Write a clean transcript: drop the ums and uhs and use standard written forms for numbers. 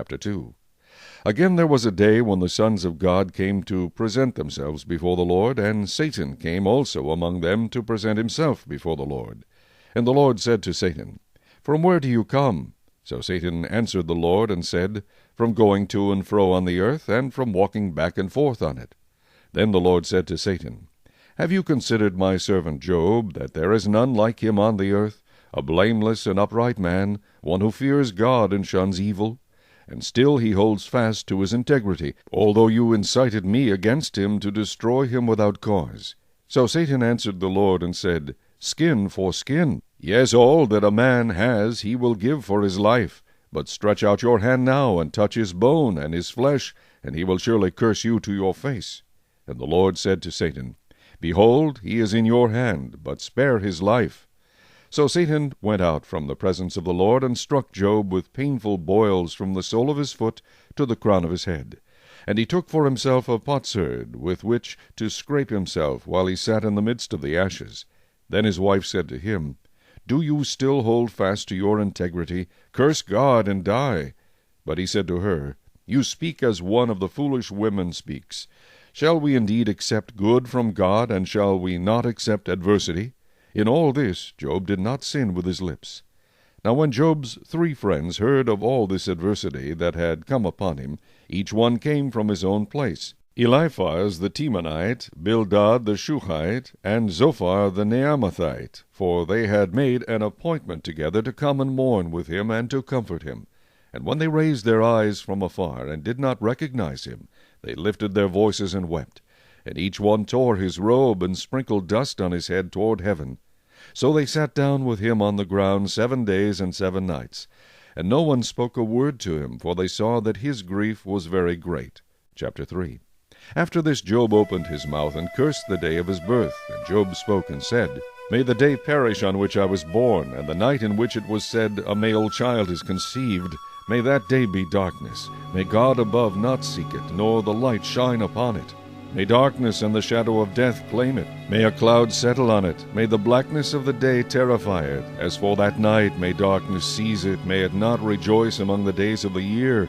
Chapter 2. Again there was a day when the sons of God came to present themselves before the Lord, and Satan came also among them to present himself before the Lord. And the Lord said to Satan, From where do you come? So Satan answered the Lord and said, From going to and fro on the earth, and from walking back and forth on it. Then the Lord said to Satan, Have you considered my servant Job, that there is none like him on the earth, a blameless and upright man, one who fears God and shuns evil? And still he holds fast to his integrity, although you incited me against him to destroy him without cause. So Satan answered the Lord and said, Skin for skin. Yes, all that a man has he will give for his life. But stretch out your hand now, and touch his bone and his flesh, and he will surely curse you to your face. And the Lord said to Satan, Behold, he is in your hand, but spare his life. So Satan went out from the presence of the Lord, and struck Job with painful boils from the sole of his foot to the crown of his head. And he took for himself a potsherd, with which to scrape himself while he sat in the midst of the ashes. Then his wife said to him, Do you still hold fast to your integrity? Curse God and die. But he said to her, You speak as one of the foolish women speaks. Shall we indeed accept good from God, and shall we not accept adversity? In all this Job did not sin with his lips. Now when Job's 3 friends heard of all this adversity that had come upon him, each one came from his own place, Eliphaz the Temanite, Bildad the Shuhite, and Zophar the Naamathite, for they had made an appointment together to come and mourn with him and to comfort him. And when they raised their eyes from afar, and did not recognize him, they lifted their voices and wept. And each one tore his robe, and sprinkled dust on his head toward heaven. So they sat down with him on the ground 7 days and 7 nights. And no one spoke a word to him, for they saw that his grief was very great. Chapter 3. After this Job opened his mouth, and cursed the day of his birth. And Job spoke and said, May the day perish on which I was born, and the night in which it was said, A male child is conceived. May that day be darkness. May God above not seek it, nor the light shine upon it. May darkness and the shadow of death claim it. May a cloud settle on it. May the blackness of the day terrify it. As for that night, may darkness seize it. May it not rejoice among the days of the year.